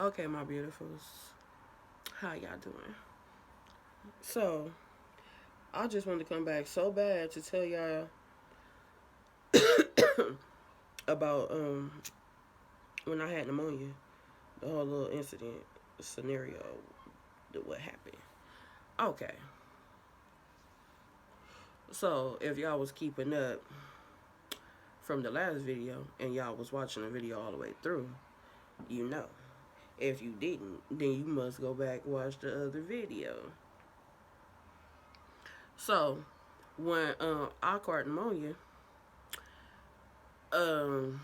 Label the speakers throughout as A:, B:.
A: Okay, my beautifuls. How y'all doing? So, I just wanted to come back so bad to tell y'all about when I had pneumonia, the whole little incident scenario, what happened. Okay, so if y'all was keeping up from the last video and y'all was watching the video all the way through, you know. If you didn't, then you must go back and watch the other video. So, when I caught pneumonia, um,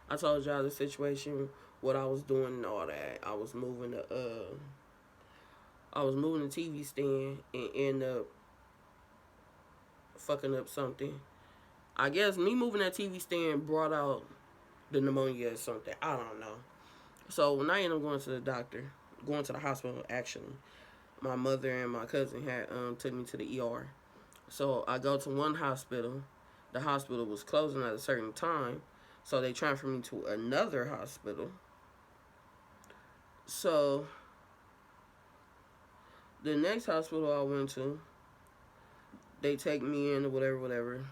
A: I told y'all the situation, what I was doing and all that. I was moving the TV stand and end up fucking up something. I guess me moving that TV stand brought out the pneumonia or something. I don't know. So when I ended up going to the doctor, going to the hospital actually, my mother and my cousin had took me to the ER. So I go to one hospital. The hospital was closing at a certain time, so they transferred me to another hospital. So the next hospital I went to, they take me in or whatever, whatever.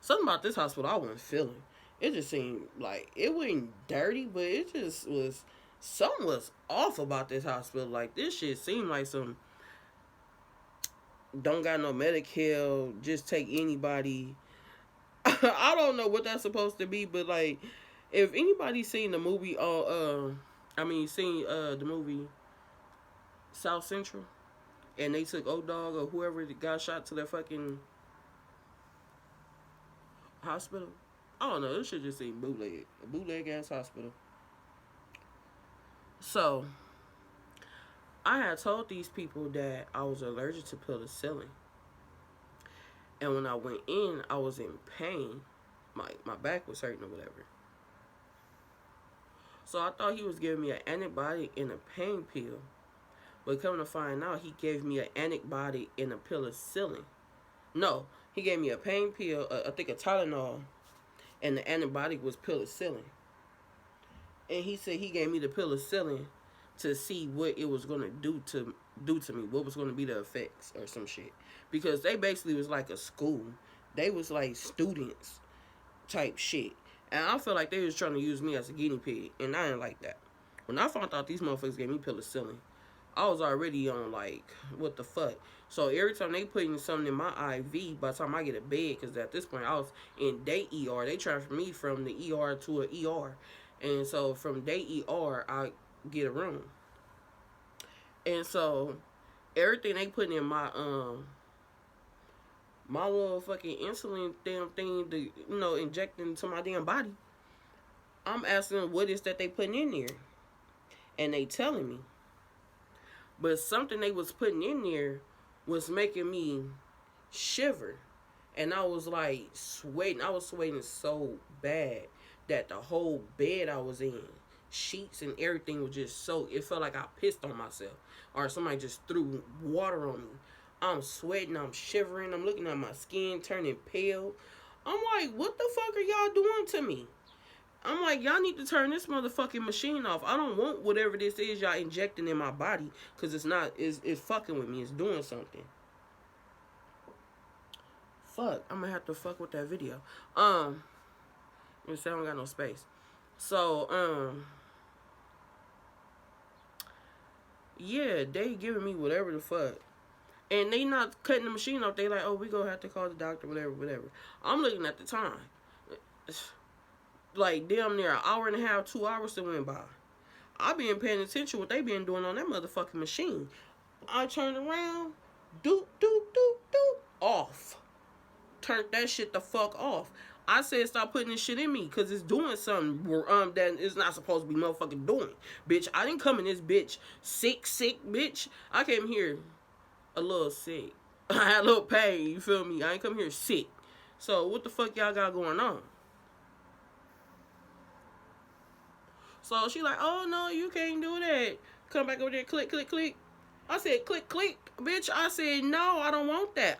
A: Something about this hospital I wasn't feeling. It just seemed like it wasn't dirty, but it just was something was off about this hospital. Like this shit seemed like some don't got no Medicare, just take anybody. I don't know what that's supposed to be, but like if anybody seen the movie seen the movie South Central and they took Old Dog or whoever got shot to their fucking hospital. I don't know. This shit just seemed bootleg. A bootleg ass hospital. So, I had told these people that I was allergic to penicillin. And when I went in, I was in pain. My back was hurting or whatever. So I thought he was giving me an antibiotic and a pain pill. But come to find out, he gave me an antibiotic and a penicillin. No, he gave me a pain pill, I think a Tylenol, and the antibiotic was penicillin. And he said he gave me the penicillin to see what it was gonna do to me, what was gonna be the effects or some shit. Because they basically was like a school. They was like students type shit. And I feel like they was trying to use me as a guinea pig. And I didn't like that. When I found out these motherfuckers gave me penicillin, I was already on like, what the fuck? So every time they putting something in my IV, by the time I get a bed, because at this point I was in day ER, they transferred me from the ER to an ER. And so from day ER, I get a room. And so everything they putting in my little fucking insulin damn thing to, inject into my damn body, I'm asking them what is that they putting in there. And they telling me. But something they was putting in there was making me shiver. And I was like sweating. I was sweating so bad that the whole bed I was in, sheets and everything was just so, it felt like I pissed on myself. Or somebody just threw water on me. I'm sweating, I'm shivering, I'm looking at my skin turning pale. I'm like, what the fuck are y'all doing to me? I'm like, y'all need to turn this motherfucking machine off. I don't want whatever this is y'all injecting in my body, because it's fucking with me. It's doing something. Fuck, I'm gonna have to fuck with that video. You say I don't got no space. So, yeah, they giving me whatever the fuck. And they not cutting the machine off. They like, oh, we gonna have to call the doctor, whatever, whatever. I'm looking at the time. Like, damn near an hour and a half, 2 hours to went by. I been paying attention what they been doing on that motherfucking machine. I turned around, doop, doop, doop, doop, off. Turned that shit the fuck off. I said stop putting this shit in me because it's doing something that it's not supposed to be motherfucking doing. Bitch, I didn't come in this bitch sick, bitch. I came here a little sick. I had a little pain, you feel me? I ain't come here sick. So what the fuck y'all got going on? So she like, oh no, you can't do that. Come back over there, click, click, click. I said, click, click, bitch. I said, no, I don't want that.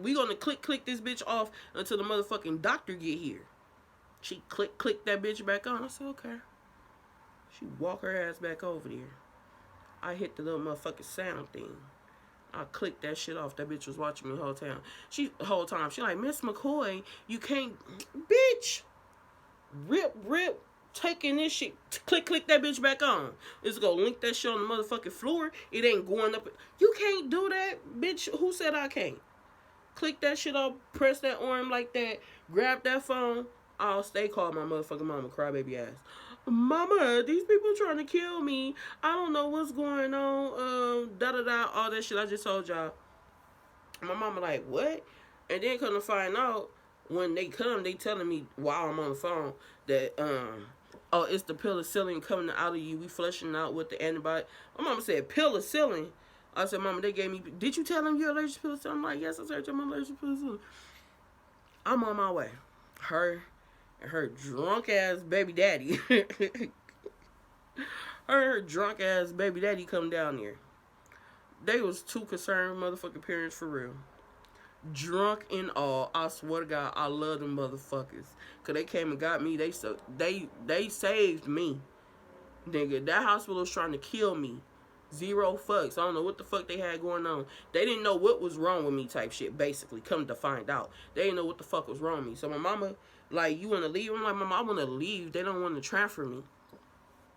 A: We gonna click, click this bitch off until the motherfucking doctor get here. She click that bitch back on. I said, okay. She walk her ass back over there. I hit the little motherfucking sound thing. I clicked that shit off. That bitch was watching me the whole time. She like, Miss McCoy, you can't, bitch. Rip, taking this shit. Click that bitch back on. It's gonna link that shit on the motherfucking floor. It ain't going up. You can't do that, bitch. Who said I can't? Click that shit off. Press that arm like that. Grab that phone. I'll stay call my motherfucking mama, crybaby ass. Mama, these people trying to kill me. I don't know what's going on. All that shit I just told y'all. My mama like, what? And then come to find out, when they come, they telling me while I'm on the phone that, oh, it's the penicillin coming out of you. We flushing out with the antibiotic. My mama said, penicillin? I said, Mama, they gave me, did you tell them you're allergic to penicillin? I'm like, yes, I said I'm allergic to penicillin. I'm on my way. Her and her drunk ass baby daddy. her drunk ass baby daddy come down there. They was two concerned motherfucking parents for real. Drunk and all. I swear to God, I love them motherfuckers. Cause they came and got me. They saved me. Nigga, that hospital was trying to kill me. Zero fucks. I don't know what the fuck they had going on. They didn't know what was wrong with me type shit, basically. Come to find out. They didn't know what the fuck was wrong with me. So my mama, like, you want to leave? I'm like, Mama, I want to leave. They don't want to transfer me.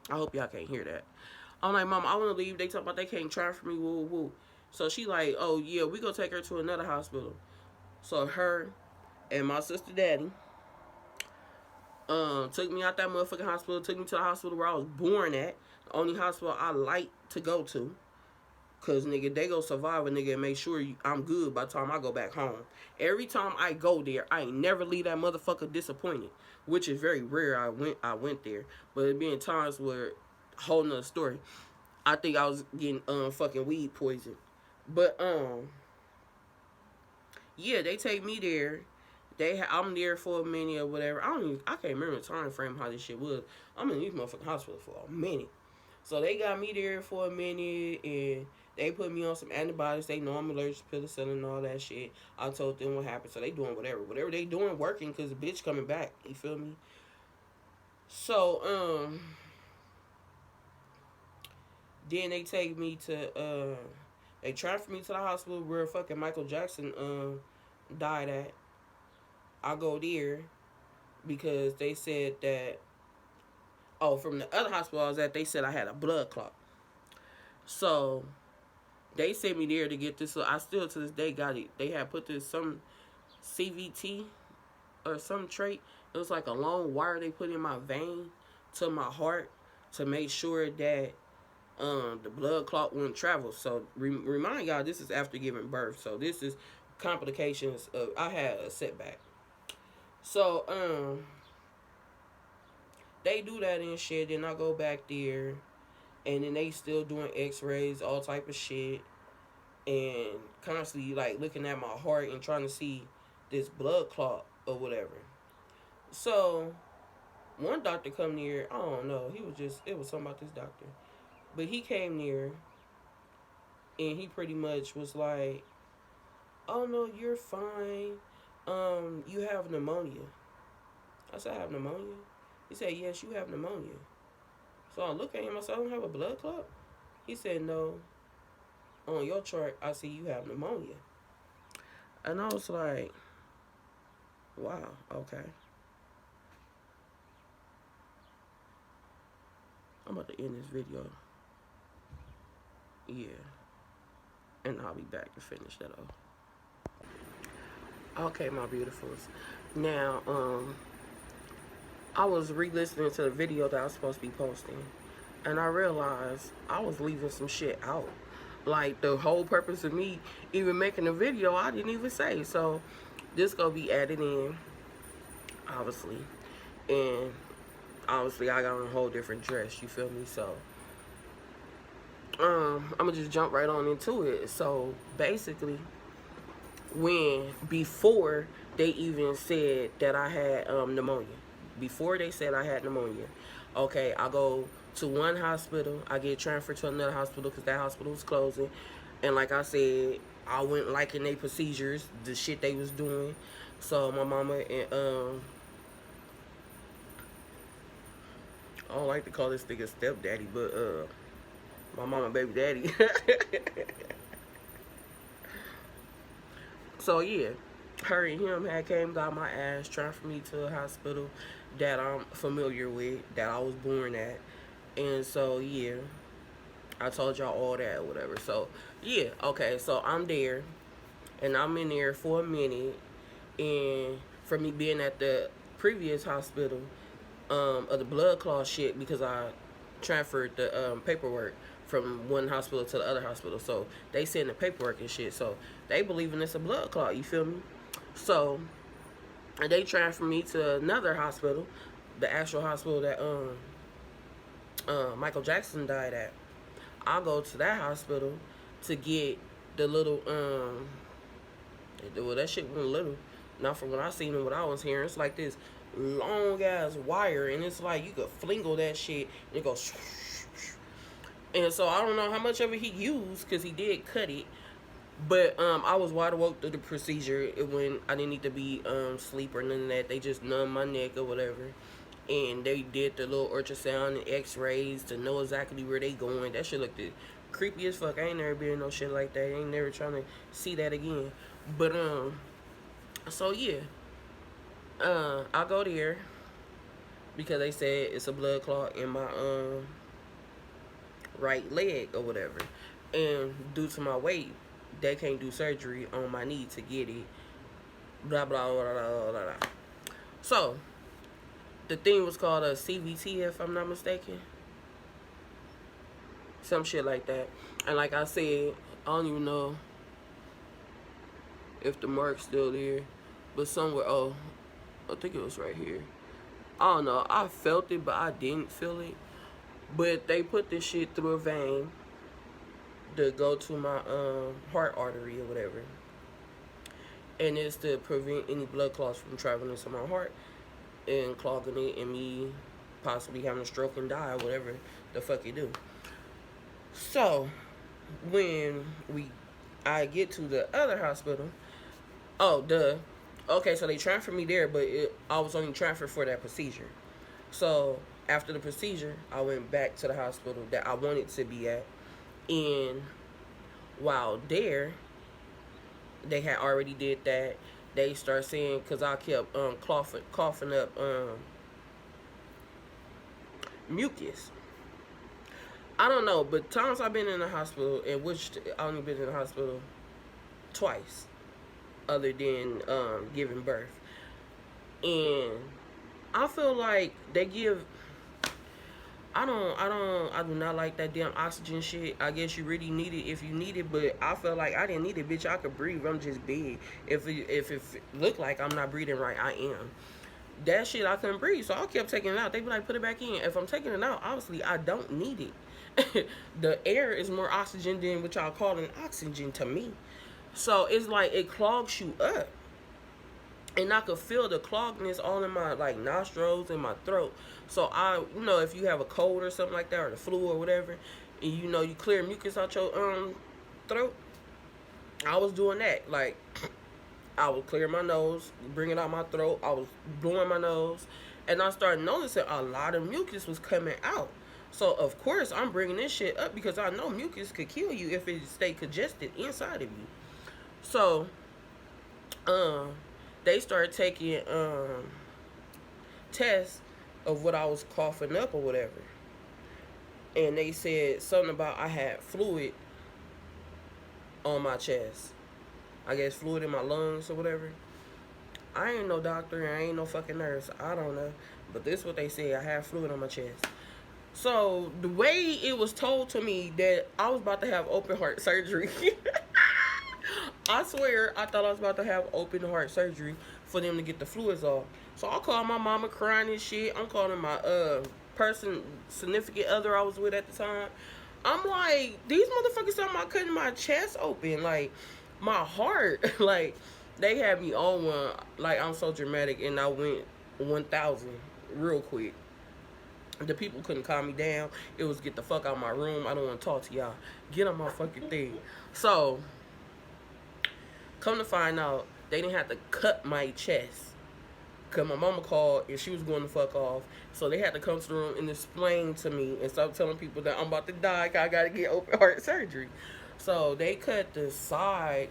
A: I hope y'all can't hear that. I'm like, Mama, I want to leave. They talk about they can't transfer me. Woo, woo. So she like, oh, yeah, we gonna take her to another hospital. So her and my sister daddy took me out that motherfucking hospital, took me to the hospital where I was born at. The only hospital I like to go to. Because, nigga, they go survive a nigga and make sure I'm good by the time I go back home. Every time I go there, I ain't never leave that motherfucker disappointed. Which is very rare I went there. But it being times where, whole nother story. I think I was getting fucking weed poison. But, yeah, they take me there. I'm there for a minute or whatever. I can't remember the time frame how this shit was. I'm in these motherfucking hospital for a minute. So they got me there for a minute and they put me on some antibiotics. They know I'm allergic to penicillin and all that shit. I told them what happened. So they doing whatever they doing working because the bitch coming back. You feel me? So, then they take me to, they transfer me to the hospital where fucking Michael Jackson, died at. I go there because they said that, from the other hospital I was at, they said I had a blood clot. So, they sent me there to get this. So I still, to this day, got it. They had put this, some CVT or some trait. It was like a long wire they put in my vein to my heart to make sure that the blood clot wouldn't travel. So, remind y'all, this is after giving birth. So, this is complications of, I had a setback. So, they do that and shit. Then I go back there. And then they still doing x-rays, all type of shit. And constantly, like, looking at my heart and trying to see this blood clot or whatever. So, one doctor come near. I don't know. It was something about this doctor. But he came near. And he pretty much was like, oh, no, you're fine. You have pneumonia. I said, I have pneumonia? He said, yes, you have pneumonia. So I look at him, I said, I don't have a blood clot? He said, no. On your chart, I see you have pneumonia. And I was like, wow, okay. I'm about to end this video. Yeah. And I'll be back to finish that off. Okay, my beautifuls. Now, I was re-listening to the video that I was supposed to be posting. And I realized I was leaving some shit out. Like, the whole purpose of me even making a video, I didn't even say. So, this gonna be added in, obviously. And, obviously, I got on a whole different dress, you feel me? So, I'm gonna just jump right on into it. So, basically, before they even said that I had pneumonia. Before they said I had pneumonia. Okay, I go to one hospital. I get transferred to another hospital because that hospital was closing. And like I said, I wasn't liking their procedures, the shit they was doing. So my mama and I don't like to call this nigga stepdaddy, but my mama baby daddy. So yeah, her and him had came, got my ass, transferred me to a hospital that I'm familiar with, that I was born at. And so yeah, I told y'all all that or whatever. So yeah, okay, so I'm there and I'm in there for a minute, and for me being at the previous hospital, of the blood clot shit, because I transferred the paperwork from one hospital to the other hospital. So they send the paperwork and shit. So they believing it's a blood clot, you feel me? So they transferred me to another hospital, the actual hospital that Michael Jackson died at. I go to that hospital to get the little well, that shit wasn't little. Not from what I seen and what I was hearing. It's like this long ass wire, and it's like you could flingle that shit and it goes. And so I don't know how much of it he used, because he did cut it. But I was wide awake through the procedure when I didn't need to be sleep or none of that. They just numbed my neck or whatever. And they did the little ultrasound and x-rays to know exactly where they going. That shit looked creepy as fuck. I ain't never been in no shit like that. I ain't never trying to see that again. But so yeah, I go there because they said it's a blood clot in my right leg or whatever, and due to my weight, they can't do surgery on my knee to get it. Blah blah blah blah blah blah. So the thing was called a CVT, if I'm not mistaken, some shit like that. And like I said, I don't even know if the mark's still there, but somewhere, oh, I think it was right here. I don't know, I felt it, but I didn't feel it. But they put this shit through a vein to go to my heart artery or whatever. And it's to prevent any blood clots from traveling into my heart and clogging it and me possibly having a stroke and die or whatever the fuck you do. So when I get to the other hospital, okay, so they transferred me there, but I was only transferred for that procedure. So after the procedure, I went back to the hospital that I wanted to be at. And while there, they had already did that. They start saying, because I kept coughing up mucus. I don't know, but times I've been in the hospital, in which I only been in the hospital twice, other than giving birth. And I feel like they give, I do not like that damn oxygen shit. I guess you really need it if you need it, but I feel like I didn't need it, bitch. I could breathe. I'm just big. If it look like I'm not breathing right, I am. That shit, I couldn't breathe, so I kept taking it out. They be like, put it back in. If I'm taking it out, obviously I don't need it. The air is more oxygen than what y'all calling oxygen to me. So it's like it clogs you up. And I could feel the cloggedness all in my like nostrils and my throat. So if you have a cold or something like that, or the flu or whatever, and you clear mucus out your throat, I was doing that. Like I would clear my nose, bring it out my throat. I was blowing my nose, and I started noticing a lot of mucus was coming out. So of course I'm bringing this shit up because I know mucus could kill you if it stay congested inside of you. So they started taking tests of what I was coughing up or whatever. And they said something about I had fluid on my chest. I guess fluid in my lungs or whatever. I ain't no doctor and I ain't no fucking nurse. I don't know. But this is what they said. I had fluid on my chest. So the way it was told to me that I was about to have open heart surgery. I swear I thought I was about to have open heart surgery for them to get the fluids off. So I called my mama crying and shit. I'm calling my significant other I was with at the time. I'm like, these motherfuckers talking about cutting my chest open, like my heart. Like they had me on one, like I'm so dramatic, and I went 1,000 real quick. The people couldn't calm me down. It was get the fuck out of my room. I don't want to talk to y'all. Get on my fucking thing. So come to find out, they didn't have to cut my chest, Cause my mama called and she was going to fuck off. So they had to come to the room and explain to me and stop telling people that I'm about to die. I gotta get open heart surgery. So they cut the side.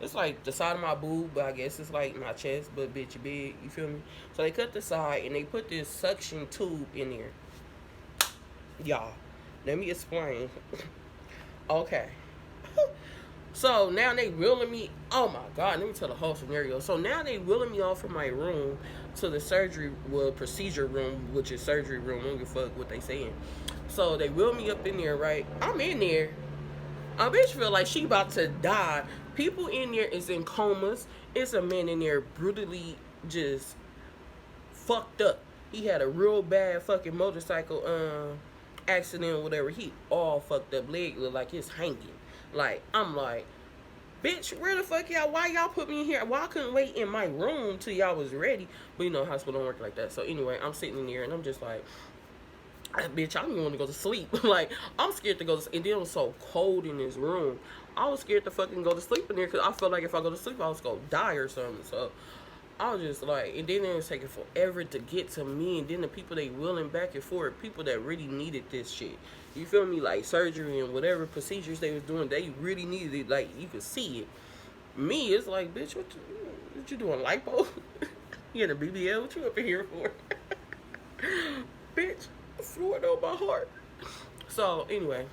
A: It's like the side of my boob, but I guess it's like my chest, but bitch, you big. You feel me? So they cut the side and they put this suction tube in there. Y'all, let me explain. Okay. So now they wheeling me. Oh my God, let me tell the whole scenario. So now they wheeling me off from my room to the surgery, well, procedure room, which is surgery room. I don't give a fuck what they saying. So they wheel me up in there, right? I'm in there. A bitch feel like she about to die. People in there is in comas. It's a man in there brutally just fucked up. He had a real bad fucking motorcycle accident or whatever. He all fucked up. Leg look like it's hanging. Like, I'm like, bitch, where the fuck y'all? Why y'all put me in here? Why I couldn't wait in my room till y'all was ready? But you know, hospital don't work like that. So anyway, I'm sitting in there and I'm just like, bitch, I don't even want to go to sleep. Like, I'm scared to go to sleep. And then it was so cold in this room. I was scared to fucking go to sleep in there because I felt like if I go to sleep, I was going to die or something. So I was just like, and then it was taking forever to get to me. And then the people they willing back and forth, people that really needed this shit. You feel me? Like surgery and whatever procedures they was doing, they really needed it. Like, you could see it. Me, it's like, bitch, what you doing, lipo? You in a BBL? What you up in here for? Bitch, fluid on my heart. So, anyway.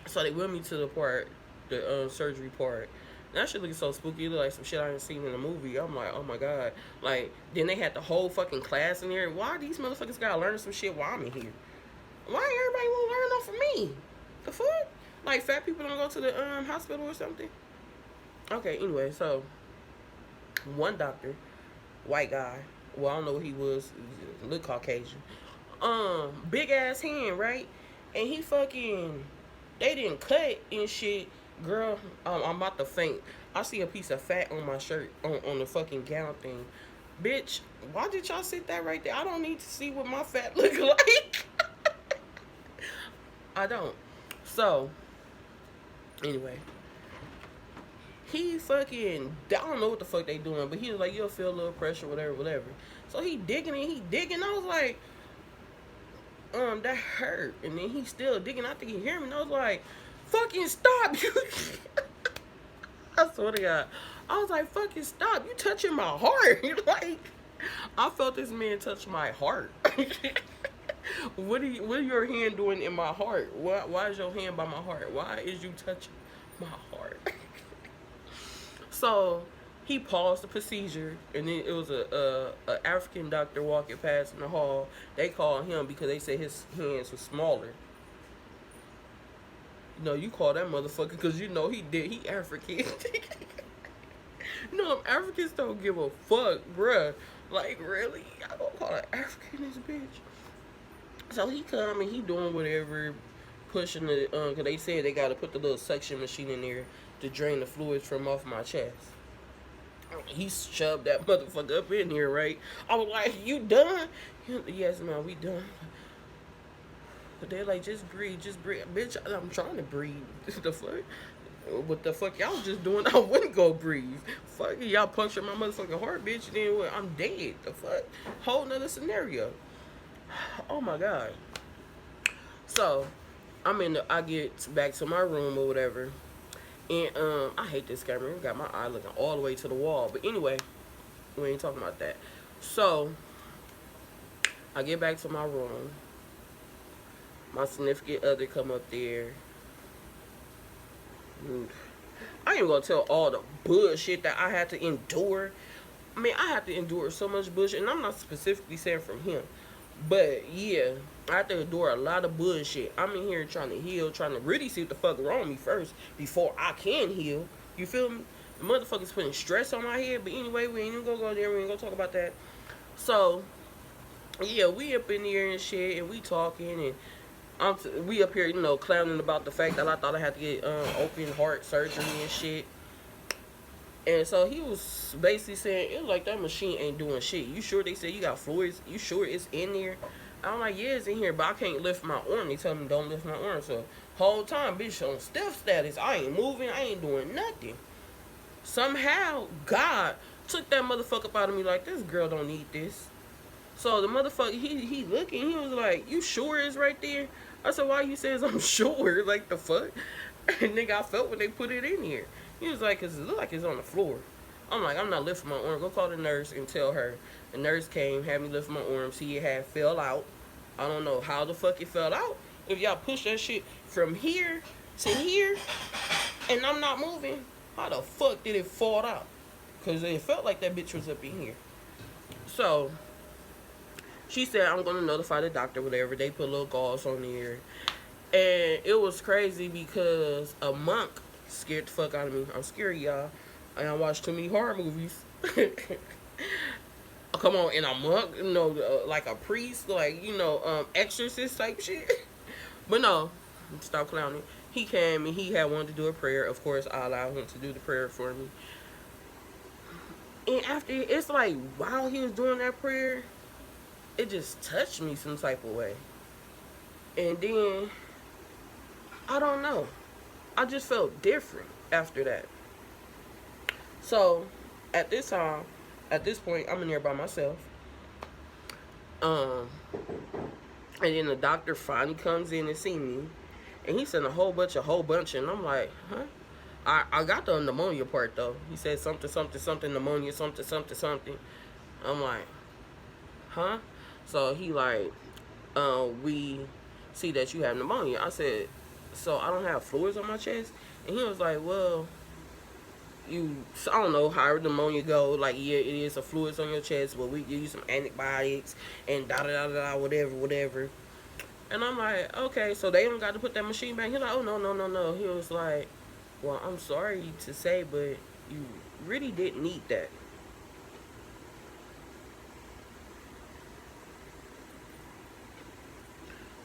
A: So, they wheeled me to the part, the surgery part. That shit looking so spooky. It look like some shit I ain't seen in a movie. I'm like, oh my God. Like, then they had the whole fucking class in there. Why these motherfuckers gotta learn some shit while I'm in here? Why everybody want to learn off of me? The fuck? Like, fat people don't go to the hospital or something? Okay, anyway, so one doctor, white guy, well, I don't know what he was, look Caucasian, big ass hand, right? And he fucking, they didn't cut and shit. Girl, I'm about to faint. I see a piece of fat on my shirt, on the fucking gown thing. Bitch, why did y'all sit that right there? I don't need to see what my fat look like. I don't. So, anyway. He fucking, I don't know what the fuck they doing, but he was like, you'll feel a little pressure, whatever. So he digging and he digging. I was like, that hurt. And then he still digging. I think he hear me. And I was like, fucking stop. I swear to God. I was like, fucking stop. You touching my heart. Like, I felt this man touch my heart. What are your hand doing in my heart? Why is your hand by my heart? Why is you touching my heart? So he paused the procedure, and then it was a African doctor walking past in the hall. They called him because they said his hands were smaller. No, you call that motherfucker because you know he African. No, Africans don't give a fuck, bruh. Like, really? I don't call an African this bitch. So he come and he doing whatever, pushing the, because they said they got to put the little suction machine in there to drain the fluids from off my chest. He shoved that motherfucker up in here, right? I was like, you done? Yes, man, we done. But they're like, just breathe. Bitch, I'm trying to breathe. The fuck? What the fuck y'all just doing? I wouldn't go breathe. Fuck, y'all punctured my motherfucking heart, bitch. Then what? I'm dead. The fuck? Whole nother scenario. Oh my God. So, I get back to my room or whatever. And I hate this camera. It got my eye looking all the way to the wall. But anyway, we ain't talking about that. So, I get back to my room. My significant other come up there. Dude, I ain't even gonna tell all the bullshit that I had to endure. I mean, I had to endure so much bullshit. And I'm not specifically saying from him. But, yeah, I have to endure a lot of bullshit. I'm in here trying to heal, trying to really see what the fuck wrong with me first before I can heal. You feel me? The motherfucker's putting stress on my head. But anyway, we ain't even gonna go there. We ain't gonna talk about that. So, yeah, we up in here and shit, and we talking, and we up here, you know, clowning about the fact that I thought I had to get open heart surgery and shit. And so he was basically saying, it's like that machine ain't doing shit. You sure they said you got fluids? You sure it's in there? I'm like, yeah, it's in here, but I can't lift my arm. They tell me don't lift my arm. So whole time, bitch, on stiff status. I ain't moving. I ain't doing nothing. Somehow, God Took that motherfucker up out of me like, this girl don't need this. So the motherfucker, he looking, he was like, you sure it's right there? I said, why you says I'm sure? Like, the fuck? And nigga, I felt when they put it in here. He was like, cause it look like it's on the floor. I'm like, I'm not lifting my arm. Go call the nurse and tell her. The nurse came, had me lift my arm. See, it had fell out. I don't know how the fuck it fell out. If y'all push that shit from here to here, and I'm not moving, how the fuck did it fall out? Because it felt like that bitch was up in here. So, she said, I'm going to notify the doctor, whatever. They put little gauze on there. And it was crazy because a monk scared the fuck out of me. I'm scared, y'all. And I watch too many horror movies. Come on, in a monk, you know, like a priest, like, you know, exorcist type shit. But no, stop clowning. He came and he had wanted to do a prayer. Of course, I allowed him to do the prayer for me. And after, it's like, while he was doing that prayer, it just touched me some type of way. And then, I don't know. I just felt different after that. So, at this time, at this point, I'm in there by myself. And then the doctor finally comes in and see me. And he said a whole bunch. And I'm like, huh? I got the pneumonia part, though. He said something, pneumonia, something. I'm like, huh? So he like, we see that you have pneumonia. I said, so I don't have fluids on my chest? And he was like, well, I don't know how pneumonia go. Like, yeah, it is a fluids on your chest, but we give you some antibiotics and whatever. And I'm like, okay, so they don't got to put that machine back. He's like, oh, no. He was like, well, I'm sorry to say, but you really didn't need that.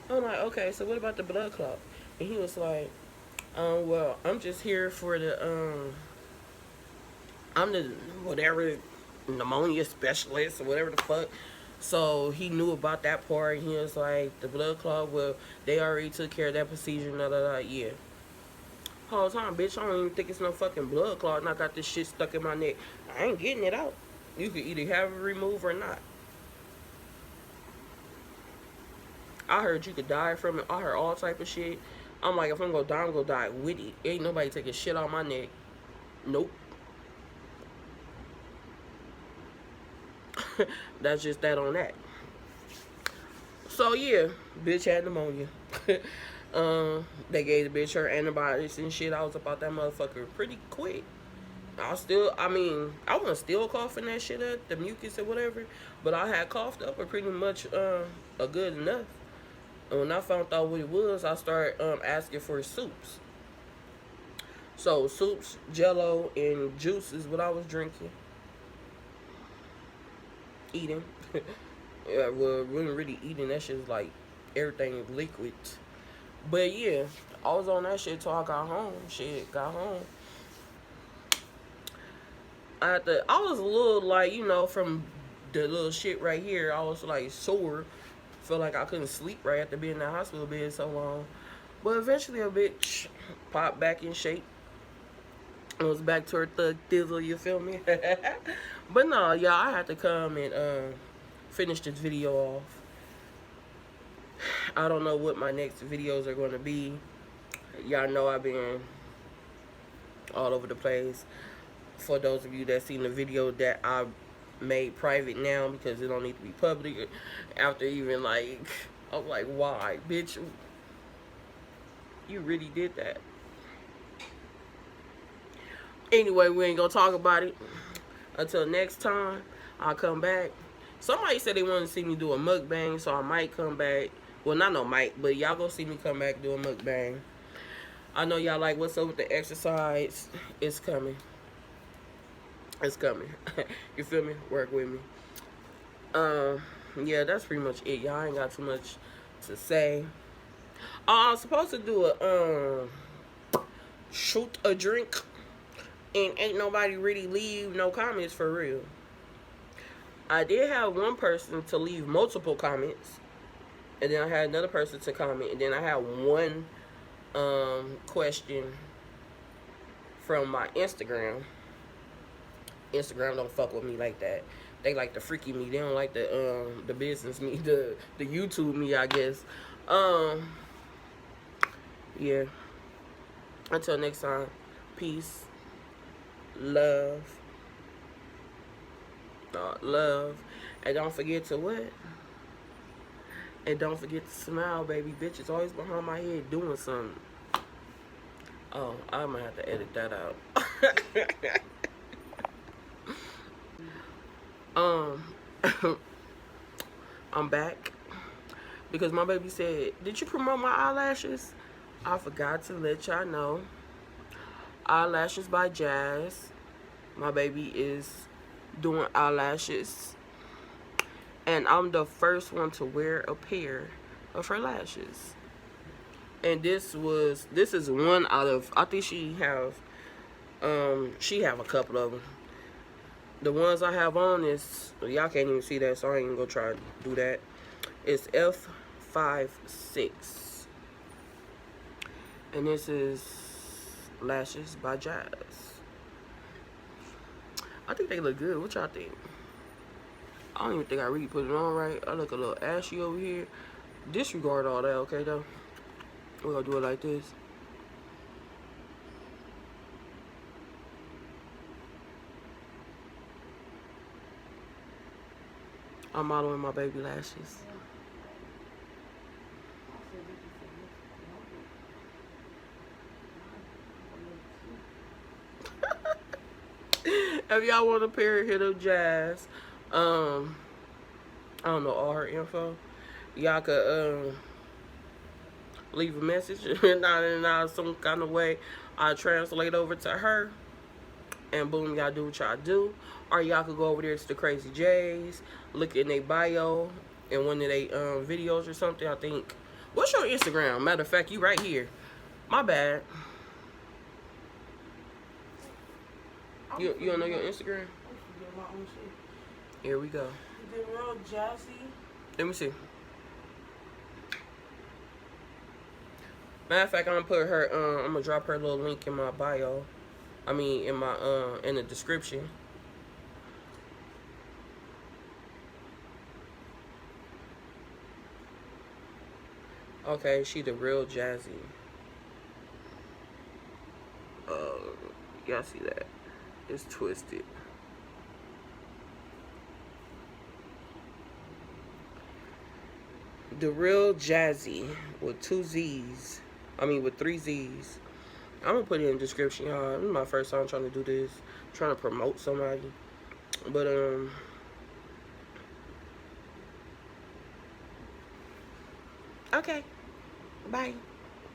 A: I'm like, okay, so what about the blood clot? And he was like, well, I'm just here for the, I'm the whatever pneumonia specialist or whatever the fuck. So he knew about that part. He was like, the blood clot, well, they already took care of that procedure, yeah. Whole time, bitch, I don't even think it's no fucking blood clot, and I got this shit stuck in my neck. I ain't getting it out. You could either have it removed or not. I heard you could die from it. I heard all type of shit. I'm like, if I'm gonna die, I'm gonna die with it. Ain't nobody taking shit out my neck. Nope. That's just that on that. So yeah, bitch had pneumonia. They gave the bitch her antibiotics and shit. I was about that motherfucker pretty quick. I wasn't still coughing that shit up, the mucus or whatever, but I had coughed up a pretty much a good enough. And when I found out what it was, I started asking for soups. So soups, Jello, and juice is what I was drinking. Eating. Yeah, well, wasn't really eating. That shit's like everything is liquid. But yeah, I was on that shit till I got home. Got home. I was a little like, you know, from the little shit right here, I was like sore. Felt like I couldn't sleep right after being in the hospital bed so long. But eventually a bitch popped back in shape. It was back to her thug thizzle, you feel me? But no, y'all, I had to come and finish this video off. I don't know what my next videos are going to be. Y'all know I've been all over the place. For those of you that seen the video that I made private now because it don't need to be public. After even like, I'm like, why? Bitch, you really did that. Anyway, we ain't gonna talk about it. Until next time, I'll come back. Somebody said they wanted to see me do a mukbang, so I might come back. Well, not no might, but y'all gonna see me come back do a mukbang. I know y'all like what's up with the exercise. It's coming. It's coming. You feel me? Work with me. Yeah, that's pretty much it. Y'all ain't got too much to say. I was supposed to do a shoot a drink, and ain't nobody really leave no comments for real. I did have one person to leave multiple comments, and then I had another person to comment, and then I had one question from my Instagram. Instagram don't fuck with me like that. They like the freaky me. They don't like the business me, the YouTube me, I guess. Yeah. Until next time, peace, love, love, and don't forget to what? And don't forget to smile, baby. Bitch is always behind my head doing something. Oh, I might have to edit that out. I'm back because my baby said, "Did you promote my eyelashes?" I forgot to let y'all know. Eyelashes by Jazz. My baby is doing eyelashes, and I'm the first one to wear a pair of her lashes. And this is one out of, I think she have a couple of them. The ones I have on is, y'all can't even see that, so I ain't even gonna try to do that. It's F56. And this is Lashes by Jazz. I think they look good. What y'all think? I don't even think I really put it on right. I look a little ashy over here. Disregard all that, okay, though? We're gonna do it like this. I'm modeling my baby lashes. If y'all want a pair, hit up Jazz. I don't know all her info. Y'all could leave a message, not in some kind of way. I'll translate over to her, and boom, y'all do what y'all do. Or y'all could go over there to the Crazy J's, look in their bio, in one of their videos or something. I think. What's your Instagram? Matter of fact, you right here. My bad. You don't know your Instagram? Here we go.
B: Therealjazzzyy.
A: Let me see. Matter of fact, I'm gonna put her. I'm gonna drop her little link in my bio. I mean, in my in the description. Okay, she Therealjazzzyy. Y'all see that? It's twisted. Therealjazzzyy with 2 Z's. I mean, with 3 Z's. I'm gonna put it in the description, y'all. This is my first time trying to do this. I'm trying to promote somebody. But, okay. Bye.